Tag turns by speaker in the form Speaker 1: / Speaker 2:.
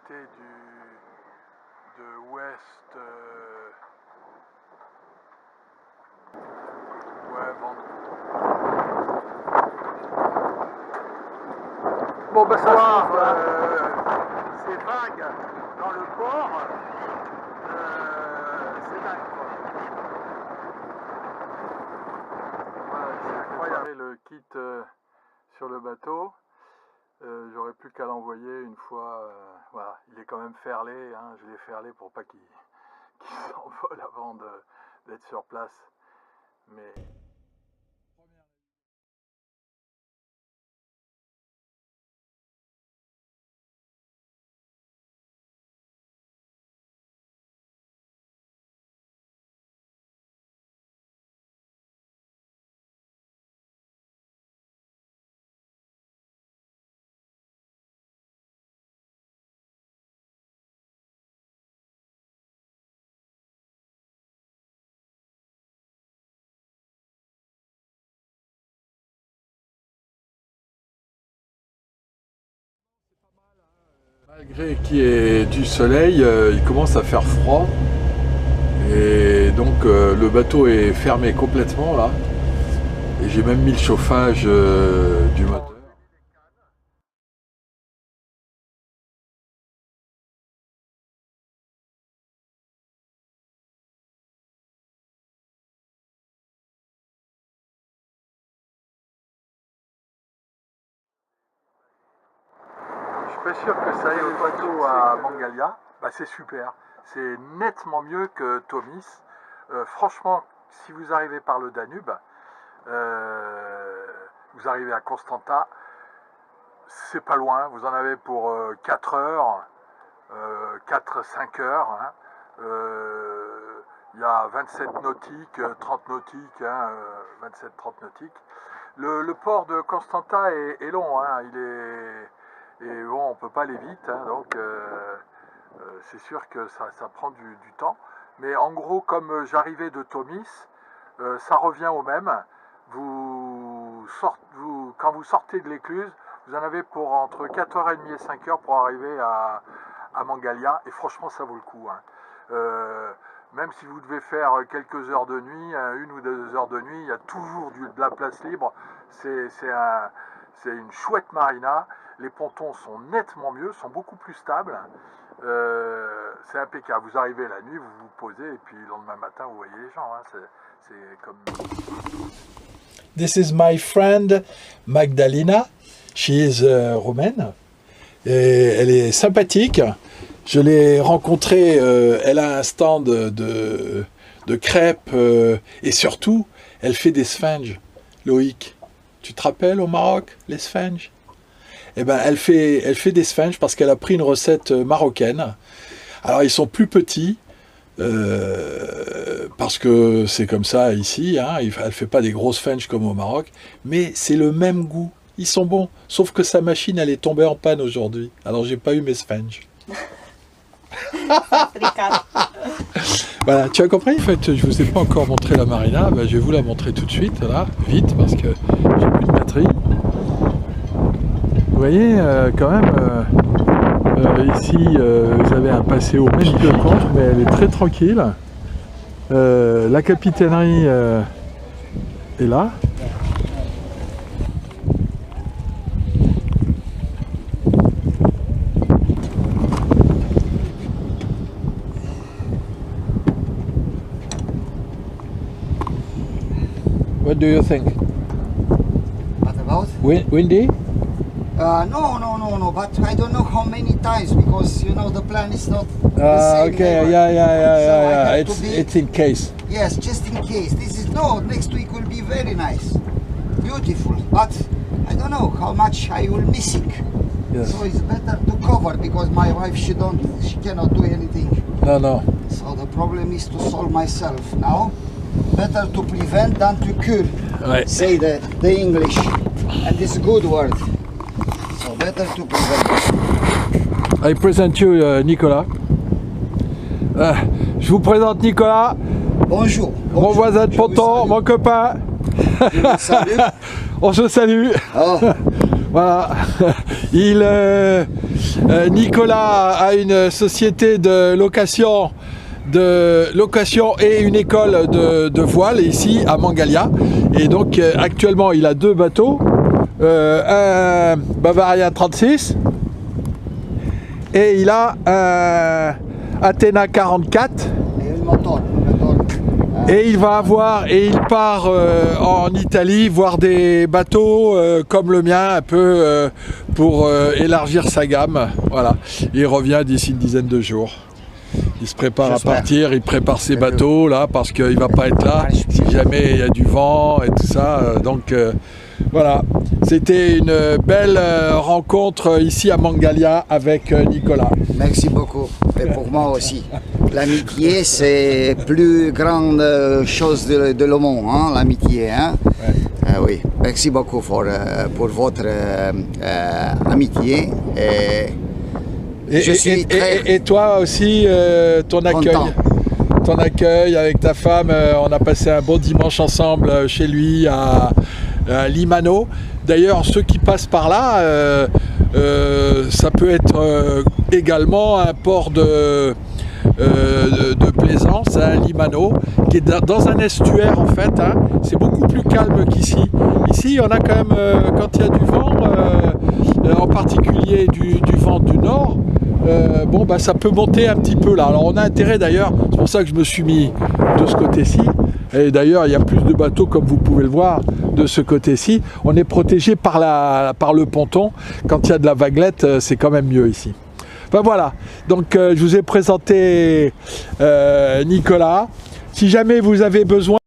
Speaker 1: était de ouest... ouais, bon bah ça c'est vague dans le port, c'est dingue quoi. Voilà, c'est incroyable. Le kit sur le bateau, j'aurais plus qu'à l'envoyer une fois. Voilà, il est quand même ferlé, hein, je l'ai ferlé pour pas qu'il s'envole avant d'être sur place. Mais malgré qu'il y ait du soleil, il commence à faire froid. Et donc le bateau est fermé complètement là. Et j'ai même mis le chauffage du moteur. Je suis pas sûr que ça aille au bateau à Mangalia. Bah, c'est super. C'est nettement mieux que Tomis. Franchement, si vous arrivez par le Danube, vous arrivez à Constanta, c'est pas loin. Vous en avez pour 4 heures, 4-5 heures. Hein. Il y a 27 nautiques, 30 nautiques, hein, 27-30 nautiques. Le port de Constanta est long, hein, et bon, on ne peut pas aller vite, hein, donc c'est sûr que ça prend du temps. Mais en gros, comme j'arrivais de Tomis, ça revient au même. Quand vous sortez de l'écluse, vous en avez pour entre 4h30 et 5h pour arriver à Mangalia, et franchement ça vaut le coup. Hein. Même si vous devez faire quelques heures de nuit, 1 ou 2 heures de nuit, il y a toujours de la place libre. C'est une chouette marina. Les pontons sont nettement mieux, sont beaucoup plus stables. C'est impeccable. Vous arrivez la nuit, vous vous posez, et puis le lendemain matin, vous voyez les gens. Hein. C'est comme...
Speaker 2: This is my friend Magdalena. She is Romaine. Et elle est sympathique. Je l'ai rencontrée, elle a un stand de crêpes et surtout, elle fait des sphinges. Loïc, tu te rappelles au Maroc, les sphinges? Eh ben, elle fait des sphinges parce qu'elle a pris une recette marocaine. Alors, ils sont plus petits parce que c'est comme ça ici. Hein, elle ne fait pas des gros sphinges comme au Maroc, mais c'est le même goût. Ils sont bons, sauf que sa machine, elle est tombée en panne aujourd'hui. Alors, j'ai pas eu mes sphinges. Voilà, tu as compris? En fait, je vous ai pas encore montré la marina. Ben, je vais vous la montrer tout de suite, là, vite, parce que j'ai plus de batterie. Vous voyez, quand même, ici, vous avez un passéo magnifique de Conches, mais elle est très tranquille. La capitainerie est là. What do you think?
Speaker 3: What about?
Speaker 2: Windy?
Speaker 3: No, but I don't know how many times because you know the plan is not the same.
Speaker 2: Okay,
Speaker 3: ever.
Speaker 2: yeah.
Speaker 3: So
Speaker 2: It's in case.
Speaker 3: Yes, just in case. Next week will be very nice, beautiful, but I don't know how much I will miss it.
Speaker 2: Yes.
Speaker 3: So it's better to cover because my wife she cannot do anything.
Speaker 2: No.
Speaker 3: So the problem is to solve myself now. Better to prevent than to cure.
Speaker 2: Ouais.
Speaker 3: Say the English, and it's a good word. So better to prevent.
Speaker 2: I present you Nicolas. Je vous présente Nicolas.
Speaker 3: Bonjour.
Speaker 2: Mon voisin de ponton, mon copain.
Speaker 3: Je vous salue.
Speaker 2: On se salue.
Speaker 3: Oh.
Speaker 2: Voilà. Nicolas a une société de location et une école de voile ici à Mangalia. Et donc actuellement il a 2 bateaux, un Bavaria 36 et il a un Athena 44. Et il part en Italie voir des bateaux comme le mien, un peu pour élargir sa gamme. Voilà. Il revient d'ici une dizaine de jours. Il se prépare à partir, il prépare ses bateaux là parce qu'il ne va pas être là si jamais il y a du vent et tout ça. Donc voilà, c'était une belle rencontre ici à Mangalia avec Nicolas.
Speaker 3: Merci beaucoup, et pour moi aussi. L'amitié, c'est la plus grande chose de le monde, hein, l'amitié. Hein? Ouais. Oui, merci beaucoup pour votre amitié.
Speaker 2: Et toi aussi, ton accueil avec ta femme, on a passé un bon dimanche ensemble chez lui à Limano. D'ailleurs, ceux qui passent par là, ça peut être également un port de plaisance, hein, Limano, qui est dans un estuaire en fait, hein. C'est beaucoup plus calme qu'ici. Ici, on a quand même, quand il y a du vent, en particulier du vent du nord, bon, bah, ça peut monter un petit peu là. Alors on a intérêt d'ailleurs, c'est pour ça que je me suis mis de ce côté-ci. Et d'ailleurs, il y a plus de bateaux, comme vous pouvez le voir, de ce côté-ci. On est protégé par le ponton. Quand il y a de la vaguelette, c'est quand même mieux ici. Enfin voilà, donc je vous ai présenté Nicolas. Si jamais vous avez besoin